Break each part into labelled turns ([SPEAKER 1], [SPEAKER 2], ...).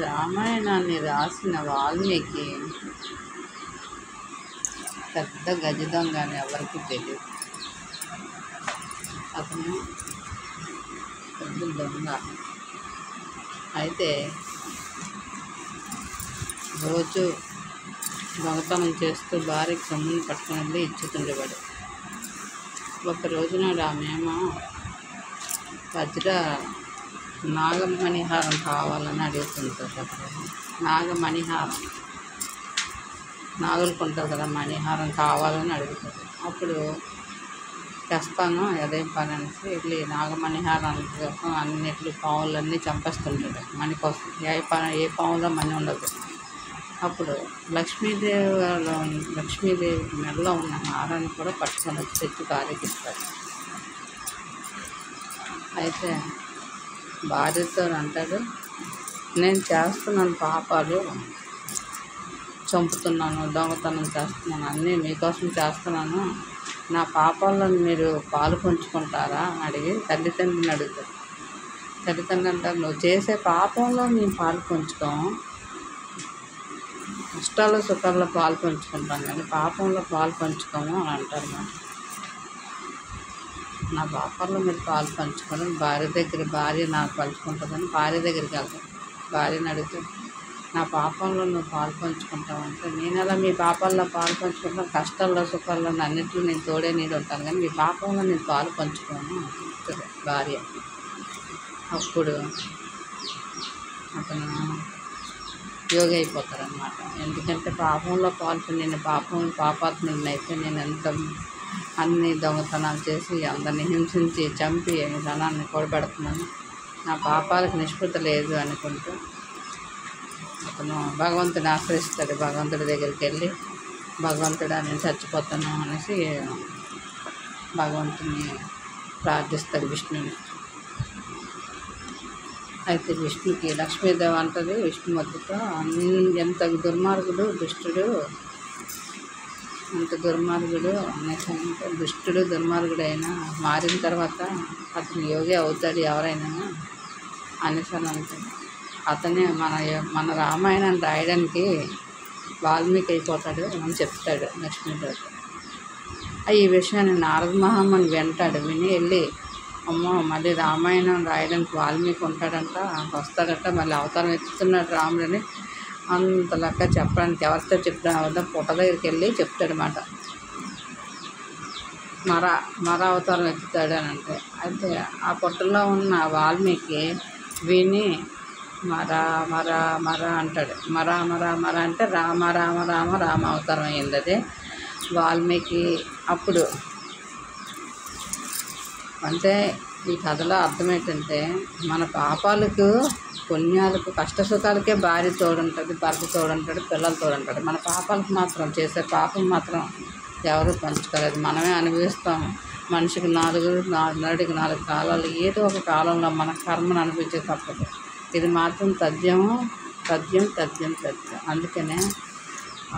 [SPEAKER 1] రామాయణాన్ని రాసిన వాల్మీకి పెద్ద గజ దొంగ అని ఎవరికి తెలియదు. అతను పెద్ద దొంగ. అయితే రోజు దొంగతనం చేస్తూ భార్యకి సొమ్ముని పట్టుకుని వెళ్ళి ఇచ్చుతుండేవాడు. ఒక రోజునాడు ఆమెమో వజ్ర నాగమణిహారం కావాలని అడుగుతుంటారు. నాగమణిహారం, నాగులు కొంటారు కదా, మణిహారం కావాలని అడుగుతారు. అప్పుడు తెస్తాను, అదేం పని అనేసి వెళ్ళి నాగమణిహారం కోసం అన్నిట్లు పావులన్నీ చంపేస్తుంటాడు మణి కోసం. ఏ పావులో మణి ఉండదు. అప్పుడు లక్ష్మీదేవి మెడలో ఉన్న హారాన్ని కూడా పట్టుకొని వచ్చి తెచ్చి భార్యకిస్తాడు. అయితే భార్యతో అంటాడు, నేను చేస్తున్నాను పాపాలు, చంపుతున్నాను, దొంగతనం చేస్తున్నాను, అన్నీ మీకోసం చేస్తున్నాను, నా పాపాల్లో మీరు పాలు పంచుకుంటారా అని అడిగి తల్లిదండ్రుని అడుగుతారు. తల్లిదండ్రులు అంటారు, నువ్వు చేసే పాపంలో మేము పాలు పంచుకోము, కష్టాలు సుఖాల్లో పాలు పంచుకుంటాం కానీ పాపంలో పాలు పంచుకోము అని అంటారు. నా పాపాల్లో మీరు పాలు పంచుకొని భార్య నాకు పంచుకుంటుందని భార్య దగ్గరికి వెళ్తాను. భార్యని అడుగుతాడు, నా పాపంలో నువ్వు పాలు పంచుకుంటావంటే, నేను అలా మీ పాపాల్లో పాలు పంచుకుంటాను, కష్టాల్లో సుఖాల్లో అన్నింటిలో నేను తోడే నీరు ఉంటాను కానీ మీ పాపంలో నేను పాలు పంచుకోను అంటుంది భార్య. అప్పుడు అతను యోగి అయిపోతారనమాట. ఎందుకంటే పాపంలో నేను పాపాత్ముడిని అయితే నేను ఎంత అన్ని దొంగతనాలు చేసి అందరిని హింసించి చంపి ధనాన్ని కూడబెడుతున్నాను, నా పాపాలకు నిష్పృతి లేదు అనుకుంటూ అతను భగవంతుని ఆశ్రయిస్తాడు. భగవంతుడి దగ్గరికి వెళ్ళి, భగవంతుడా నేను చచ్చిపోతాను అనేసి భగవంతుని ప్రార్థిస్తాడు, విష్ణుని. అయితే విష్ణుకి లక్ష్మీదేవి అంటది విష్ణుమూర్తితో, ఎంత దుర్మార్గుడు దుష్టుడు, అంత దుర్మార్గుడు అనేసి అంటే, దుర్మార్గుడైనా మారిన తర్వాత అతను యోగి అవుతాడు ఎవరైనా అనేసి అని అంటాడు. అతనే మన రామాయణాన్ని రాయడానికి వాల్మీకి అయిపోతాడు అని చెప్తాడు లక్ష్మీదేవి. ఈ విషయాన్ని నారద మహాముని వింటాడు. విని వెళ్ళి, అమ్మో మళ్ళీ రామాయణం రాయడానికి వాల్మీకి ఉంటాడంట, వస్తాడట, మళ్ళీ అవతారం ఎత్తుతున్నాడు రాముడని అంత లెక్క చెప్పడానికి ఎవరితో చెప్తాడు, పుట్ట దగ్గరికి వెళ్ళి చెప్తాడనమాట. మర అవతారం ఎత్తుతాడు అని అంటే, అయితే ఆ పుట్టలో ఉన్న వాల్మీకి విని మర అంటాడు. మర అంటే రామ అవతారం అయింది. అదే వాల్మీకి. అప్పుడు అంటే ఈ కథలో అర్థం ఏంటంటే, మన పాపాలకు పుణ్యాలకు కష్టసుఖాలకే భార్య తోడుంటుంది, భర్త తోడుంటాడు, పిల్లలు తోడుంటాడు. మన పాపాలకు మాత్రం చేసే పాపం మాత్రం ఎవరు పంచుకోలేదు, మనమే అనుభవిస్తాము. మనిషికి నడికి 4 కాలాలు, ఏదో ఒక కాలంలో మన కర్మను అనిపించే తప్పదు. ఇది మాత్రం తథ్యం. అందుకనే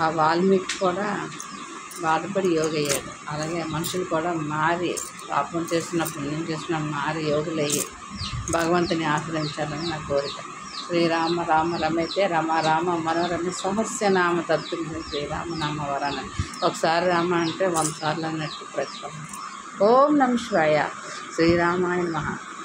[SPEAKER 1] ఆ వాల్మీకి కూడా బాధపడి యోగి అయ్యాడు. అలాగే మనుషులు కూడా మారి, పాపం చేసిన పుణ్యం చేసిన మారి యోగులయ్యి భగవంతుని ఆశ్రయించాలని నా కోరిక. శ్రీరామ రమైతే రామ మనోరమే సహస్యనామ తత్తుల్యం శ్రీరామనామ వరాన. ఒకసారి రామ అంటే 100 సార్లు అన్నట్టు ప్రతిఫలం. ఓం నమః శివాయ. శ్రీరామాయ నమః.